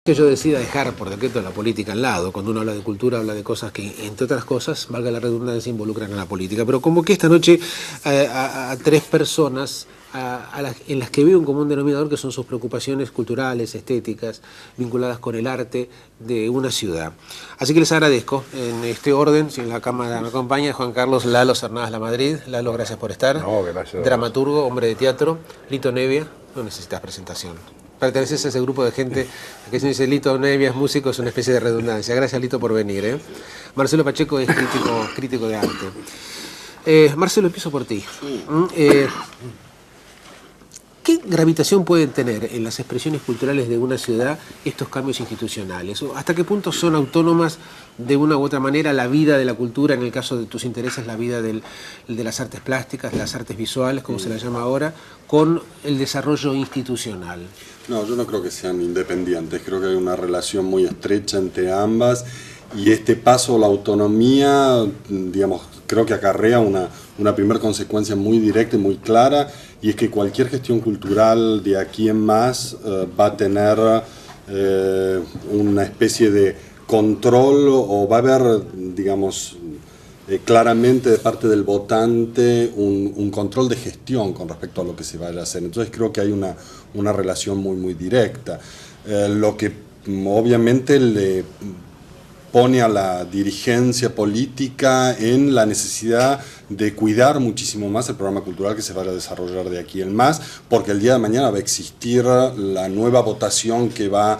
Que yo decida dejar por decreto la política al lado. Cuando uno habla de cultura, habla de cosas que, entre otras cosas, valga la redundancia, involucran a la política. Pero convoqué esta noche a tres personas en las que veo un común denominador, que son sus preocupaciones culturales, estéticas, vinculadas con el arte de una ciudad. Así que les agradezco, en este orden, si en la cámara me acompaña, Juan Carlos Lalo Cernadas La Madrid. Lalo, gracias por estar. No, gracias. Dramaturgo, hombre de teatro. Lito Nevia, no necesitas presentación. Perteneces a ese grupo de gente que se dice Lito Nevia es músico, es una especie de redundancia. Gracias, Lito, por venir. Marcelo Pacheco es crítico de arte. Marcelo, empiezo por ti. ¿Qué gravitación pueden tener en las expresiones culturales de una ciudad estos cambios institucionales? ¿Hasta qué punto son autónomas de una u otra manera la vida de la cultura, en el caso de tus intereses, la vida de las artes plásticas, de las artes visuales, como se la llama ahora, con el desarrollo institucional? No, yo no creo que sean independientes, creo que hay una relación muy estrecha entre ambas y este paso a la autonomía, digamos, creo que acarrea una primera consecuencia muy directa y muy clara, y es que cualquier gestión cultural de aquí en más va a tener una especie de control, o va a haber, digamos, claramente de parte del votante un control de gestión con respecto a lo que se vaya a hacer. Entonces creo que hay una relación muy directa. Lo que obviamente le pone a la dirigencia política en la necesidad de cuidar muchísimo más el programa cultural que se vaya a desarrollar de aquí en más, porque el día de mañana va a existir la nueva votación que va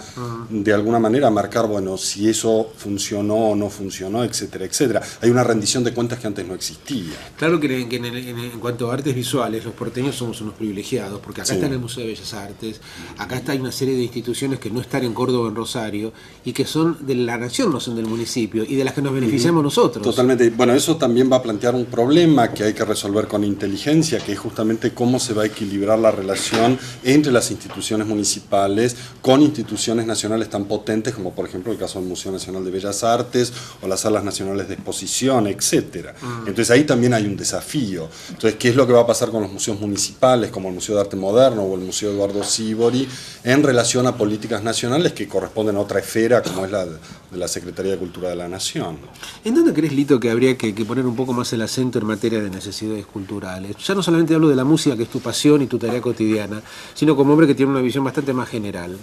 de alguna manera a marcar, bueno, si eso funcionó o no funcionó, etcétera, etcétera. Hay una rendición de cuentas que antes no existía. Claro que en cuanto a artes visuales, los porteños somos unos privilegiados, porque acá está el Museo de Bellas Artes, acá hay una serie de instituciones que no están en Córdoba o en Rosario, y que son de la nación, no son del municipio, y de las que nos beneficiamos nosotros. Totalmente. Bueno, eso también va a plantear un problema que hay que resolver con inteligencia, que es justamente cómo se va a equilibrar la relación entre las instituciones municipales con instituciones nacionales tan potentes como, por ejemplo, el caso del Museo Nacional de Bellas Artes o las salas nacionales de exposición, etcétera. Entonces ahí también hay un desafío. Entonces, ¿qué es lo que va a pasar con los museos municipales, como el Museo de Arte Moderno o el Museo Eduardo Sívori, en relación a políticas nacionales que corresponden a otra esfera, como es la de la Secretaría de Cultura de la Nación? ¿En dónde crees, Lito, que habría que poner un poco más el acento en materia de necesidades culturales? Ya no solamente hablo de la música, que es tu pasión y tu tarea cotidiana, sino como hombre que tiene una visión bastante más general.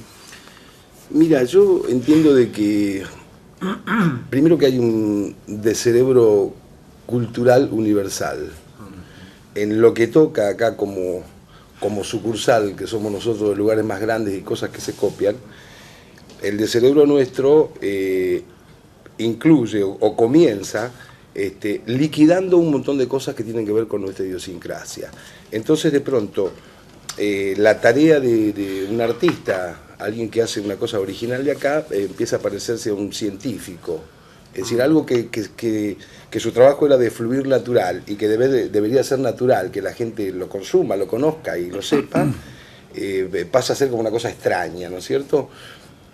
Mira, yo entiendo de que primero que hay un descerebro cultural universal. En lo que toca acá como sucursal, que somos nosotros de lugares más grandes y cosas que se copian, el descerebro nuestro incluye o comienza liquidando un montón de cosas que tienen que ver con nuestra idiosincrasia. Entonces, de pronto, la tarea de un artista, alguien que hace una cosa original de acá, empieza a parecerse a un científico. Es decir, algo que su trabajo era de fluir natural y que debería ser natural, que la gente lo consuma, lo conozca y lo sepa, pasa a ser como una cosa extraña, ¿no es cierto?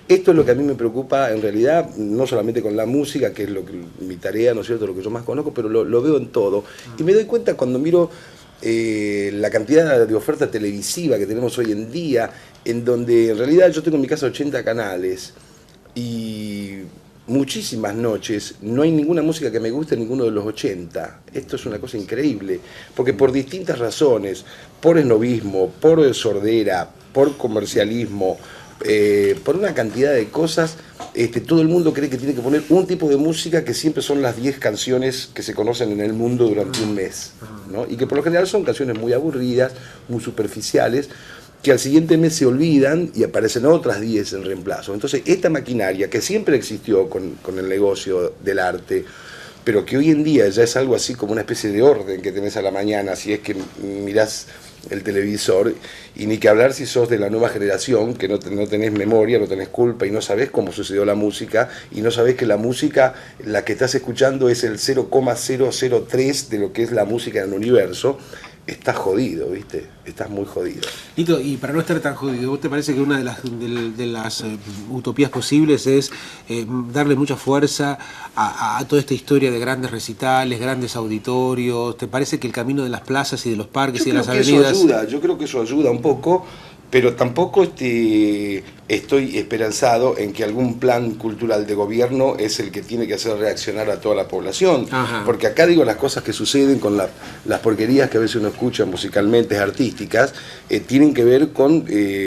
Esto es lo que a mí me preocupa, en realidad, no solamente con la música, que es mi tarea, ¿no es cierto?, lo que yo más conozco, pero lo veo en todo. Y me doy cuenta cuando miro la cantidad de oferta televisiva que tenemos hoy en día, en donde en realidad yo tengo en mi casa 80 canales y muchísimas noches no hay ninguna música que me guste en ninguno de los 80. Esto es una cosa increíble, porque por distintas razones, por esnovismo, por sordera, por comercialismo, por una cantidad de cosas, todo el mundo cree que tiene que poner un tipo de música que siempre son las 10 canciones que se conocen en el mundo durante un mes, ¿no? Y que por lo general son canciones muy aburridas, muy superficiales, que al siguiente mes se olvidan y aparecen otras 10 en reemplazo. Entonces, esta maquinaria que siempre existió con el negocio del arte, pero que hoy en día ya es algo así como una especie de orden que tenés a la mañana, si es que mirás el televisor, y ni que hablar si sos de la nueva generación, que no tenés memoria, no tenés culpa y no sabés cómo sucedió la música, y no sabés que la música, la que estás escuchando, es el 0,003 de lo que es la música en el universo. Estás jodido, ¿viste? Estás muy jodido. Lito, y para no estar tan jodido, ¿vos te parece que una de las utopías posibles es darle mucha fuerza a toda esta historia de grandes recitales, grandes auditorios? ¿Te parece que el camino de las plazas y de los parques y de las avenidas... Yo creo que eso ayuda un poco, pero tampoco estoy esperanzado en que algún plan cultural de gobierno es el que tiene que hacer reaccionar a toda la población. Ajá. Porque acá digo, las cosas que suceden con las porquerías que a veces uno escucha musicalmente, artísticas, tienen que ver con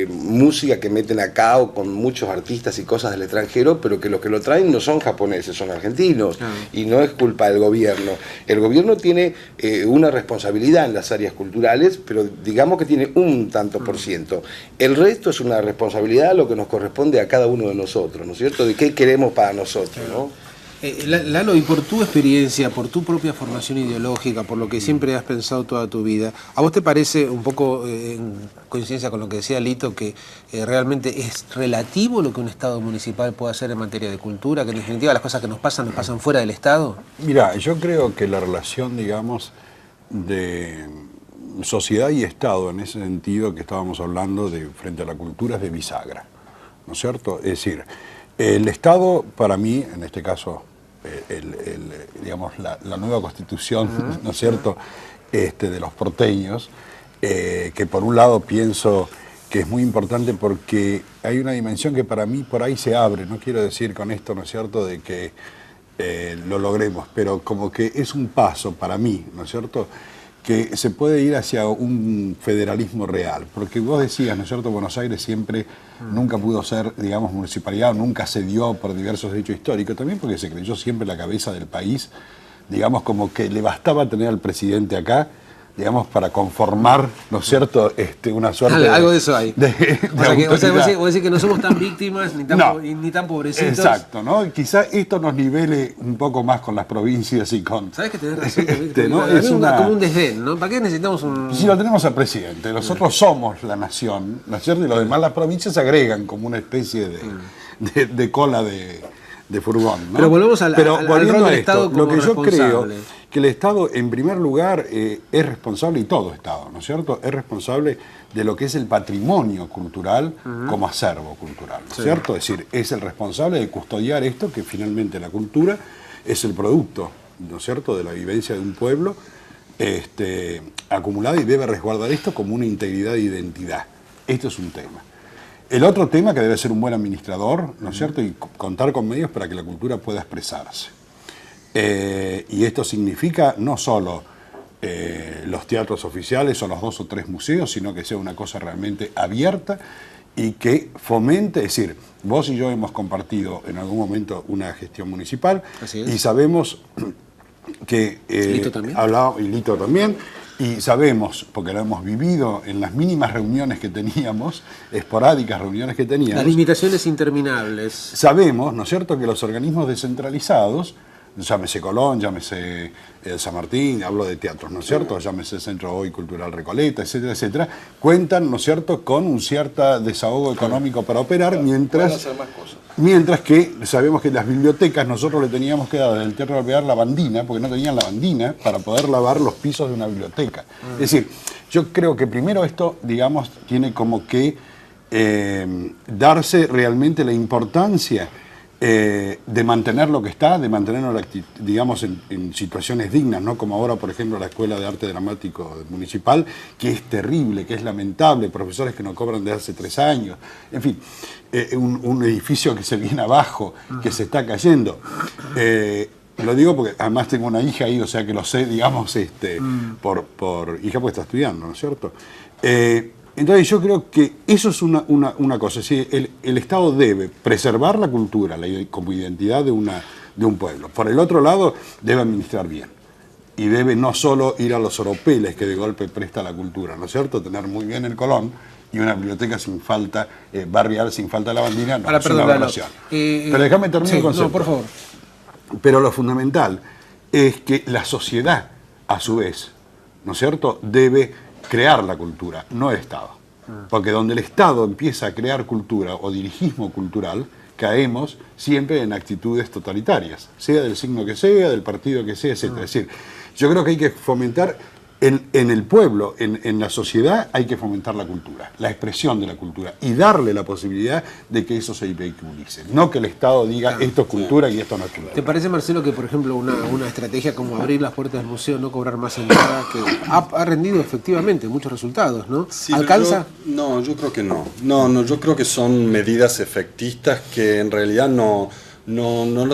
música que meten acá o con muchos artistas y cosas del extranjero, pero que los que lo traen no son japoneses, son argentinos. Y no es culpa del gobierno. El gobierno tiene una responsabilidad en las áreas culturales, pero digamos que tiene un tanto por ciento. El resto es una responsabilidad, lo que nos corresponde a cada uno de nosotros, ¿no es cierto? De qué queremos para nosotros, ¿no? Lalo, y por tu experiencia, por tu propia formación ideológica, por lo que siempre has pensado toda tu vida, ¿a vos te parece, un poco en coincidencia con lo que decía Lito, que realmente es relativo lo que un Estado municipal puede hacer en materia de cultura, que en definitiva las cosas que nos pasan fuera del Estado? Mira, yo creo que la relación, digamos, de sociedad y Estado, en ese sentido que estábamos hablando de frente a la cultura, es de bisagra, ¿no es cierto? Es decir, el Estado, para mí, en este caso, digamos, la nueva constitución, ¿no es cierto?, de los porteños, que por un lado pienso que es muy importante porque hay una dimensión que para mí por ahí se abre, no quiero decir con esto, ¿no es cierto?, de que lo logremos, pero como que es un paso para mí, ¿no es cierto?, que se puede ir hacia un federalismo real, porque vos decías, ¿no es cierto?, Buenos Aires siempre nunca pudo ser, digamos, municipalidad, nunca se dio por diversos hechos históricos, también porque se creyó siempre la cabeza del país, digamos, como que le bastaba tener al presidente acá, digamos, para conformar, ¿no es cierto?, una suerte algo de eso hay. O sea, vos decís que no somos tan víctimas ni tan pobrecitos. Exacto, ¿no? Y quizá esto nos nivele un poco más con las provincias y con... ¿Sabés que tenés razón? ¿no? Es como un desdén, ¿no? ¿Para qué necesitamos un...? Si lo tenemos al presidente, nosotros somos la nación, ¿no es cierto? Y los demás, las provincias agregan como una especie de cola de furgón, ¿no? Pero volvemos al volviendo rol a del esto, Estado como lo que yo creo responsable. que el Estado, en primer lugar, es responsable, y todo Estado, ¿no es cierto?, es responsable de lo que es el patrimonio cultural como acervo cultural, ¿no es cierto? Es decir, es el responsable de custodiar esto, que finalmente la cultura es el producto, ¿no es cierto?, de la vivencia de un pueblo acumulada, y debe resguardar esto como una integridad de identidad. Esto es un tema. El otro tema que debe ser un buen administrador, ¿no es cierto?, y contar con medios para que la cultura pueda expresarse. Y esto significa no solo los teatros oficiales o los 2 o 3 museos, sino que sea una cosa realmente abierta y que fomente, es decir, vos y yo hemos compartido en algún momento una gestión municipal y sabemos que... ¿Lito también? Y Lito también. Y sabemos, porque lo hemos vivido en las mínimas reuniones que teníamos, esporádicas reuniones que teníamos. Las limitaciones interminables. Sabemos, ¿no es cierto?, que los organismos descentralizados, llámese Colón, llámese San Martín, hablo de teatros, ¿no es cierto?, llámese Centro Hoy Cultural Recoleta, etcétera, etcétera, cuentan, ¿no es cierto?, con un cierto desahogo económico para operar, mientras que sabemos que las bibliotecas nosotros le teníamos que dar del Teatro Alvear la bandina, porque no tenían la bandina para poder lavar los pisos de una biblioteca. Es decir, yo creo que primero esto, digamos, tiene como que darse realmente la importancia de mantener lo que está, de mantenerlo, digamos, en situaciones dignas, ¿no? Como ahora, por ejemplo, la Escuela de Arte Dramático Municipal, que es terrible, que es lamentable, profesores que no cobran desde hace 3 años, en fin, un edificio que se viene abajo, que se está cayendo. Lo digo porque además tengo una hija ahí, o sea que lo sé, digamos, por hija, porque está estudiando, ¿no es cierto? Entonces yo creo que eso es una cosa, es decir, el Estado debe preservar la cultura como identidad de un pueblo. Por el otro lado, debe administrar bien. Y debe no solo ir a los oropeles que de golpe presta la cultura, ¿no es cierto?, tener muy bien el Colón y una biblioteca sin falta, barrial sin falta de la bandina, no, es una aberración. Pero déjame terminar el concepto. No, por favor. Pero lo fundamental es que la sociedad, a su vez, ¿no es cierto?, debe crear la cultura, no el Estado. Porque donde el Estado empieza a crear cultura o dirigismo cultural, caemos siempre en actitudes totalitarias, sea del signo que sea, del partido que sea, etc. Es decir, yo creo que hay que fomentar En el pueblo, en la sociedad, hay que fomentar la cultura, la expresión de la cultura y darle la posibilidad de que eso se vehiculice. No que el Estado diga esto es cultura y esto no es cultura. ¿Te parece, Marcelo, que por ejemplo una estrategia como abrir las puertas del museo, no cobrar más entrada, que ha rendido efectivamente muchos resultados, ¿no? Sí, ¿Alcanza? Yo creo que no. No, yo creo que son medidas efectistas que en realidad no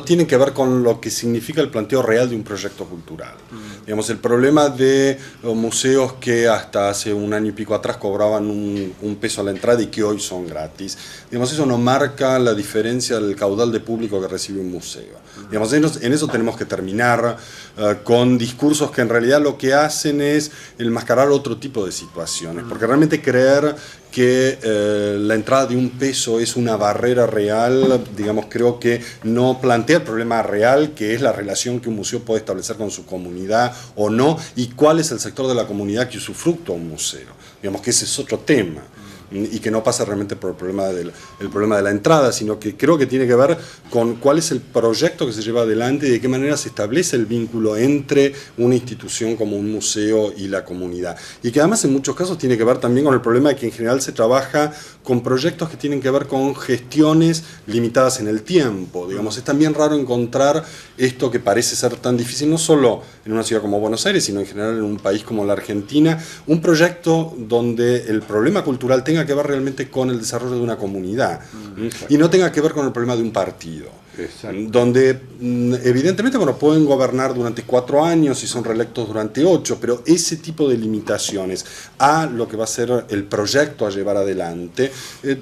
tienen que ver con lo que significa el planteo real de un proyecto cultural. Digamos, el problema de los museos que hasta hace un año y pico atrás cobraban un peso a la entrada y que hoy son gratis, digamos, eso no marca la diferencia del caudal de público que recibe un museo. Digamos, en eso tenemos que terminar con discursos que en realidad lo que hacen es enmascarar otro tipo de situaciones, porque realmente creer que la entrada de un peso es una barrera real, digamos, creo que no plantea el problema real, que es la relación que un museo puede establecer con su comunidad o no, y cuál es el sector de la comunidad que usufructa un museo. Digamos que ese es otro tema, y que no pasa realmente por el problema de la entrada, sino que creo que tiene que ver con cuál es el proyecto que se lleva adelante y de qué manera se establece el vínculo entre una institución como un museo y la comunidad. Y que además en muchos casos tiene que ver también con el problema de que en general se trabaja con proyectos que tienen que ver con gestiones limitadas en el tiempo. Digamos, es también raro encontrar esto que parece ser tan difícil, no solo en una ciudad como Buenos Aires, sino en general en un país como la Argentina, un proyecto donde el problema cultural tenga que ver realmente con el desarrollo de una comunidad y no tenga que ver con el problema de un partido. Exacto. Donde evidentemente pueden gobernar durante 4 años y son reelectos durante 8, pero ese tipo de limitaciones a lo que va a ser el proyecto a llevar adelante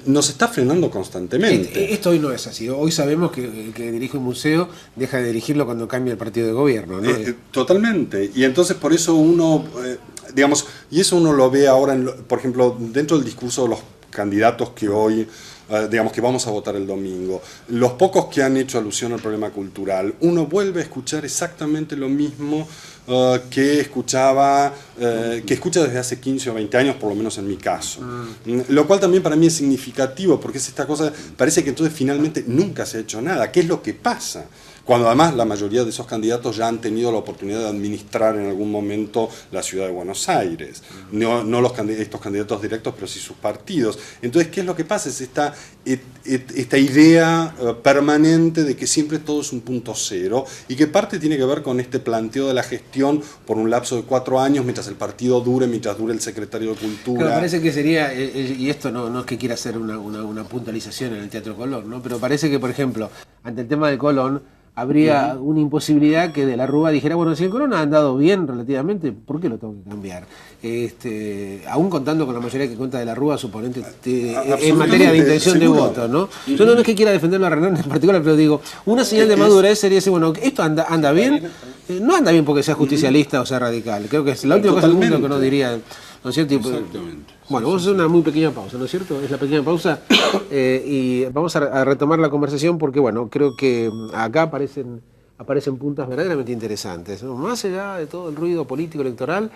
nos está frenando constantemente. Esto hoy no es así. Hoy sabemos que el que dirige un museo deja de dirigirlo cuando cambia el partido de gobierno, ¿no? Totalmente. Y entonces por eso uno, digamos, y eso uno lo ve ahora, por ejemplo, dentro del discurso de los candidatos que hoy digamos que vamos a votar el domingo, los pocos que han hecho alusión al problema cultural, uno vuelve a escuchar exactamente lo mismo que escucha desde hace 15 o 20 años, por lo menos en mi caso. Lo cual también para mí es significativo, porque es esta cosa, parece que entonces finalmente nunca se ha hecho nada. ¿Qué es lo que pasa? Cuando además la mayoría de esos candidatos ya han tenido la oportunidad de administrar en algún momento la ciudad de Buenos Aires. No estos candidatos directos, pero sí sus partidos. Entonces, ¿qué es lo que pasa? Es esta idea permanente de que siempre todo es un punto cero y que parte tiene que ver con este planteo de la gestión por un lapso de 4 años mientras el partido dure, mientras dure el secretario de Cultura. Claro, parece que sería, y esto no es que quiera hacer una puntualización en el Teatro Colón, ¿no? Pero parece que, por ejemplo, ante el tema del Colón, habría una imposibilidad que de la Rúa dijera, bueno, si el Colón ha andado bien relativamente, ¿por qué lo tengo que cambiar? Aún contando con la mayoría que cuenta de la Rúa, suponente en materia de intención de voto, ¿no? Yo no es que quiera defenderlo a Renan en particular, pero digo, una señal de madurez sería decir, bueno, esto anda bien, no anda bien porque sea justicialista o sea radical, creo que es la última cosa del mundo que uno diría, ¿no es cierto? Exactamente. Bueno, vamos a hacer una muy pequeña pausa, ¿no es cierto? Es la pequeña pausa y vamos a retomar la conversación porque, bueno, creo que acá aparecen puntas verdaderamente interesantes, ¿no? Más allá de todo el ruido político electoral,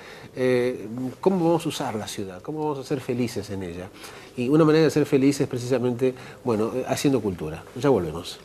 ¿cómo vamos a usar la ciudad? ¿Cómo vamos a ser felices en ella? Y una manera de ser felices es precisamente, bueno, haciendo cultura. Ya volvemos.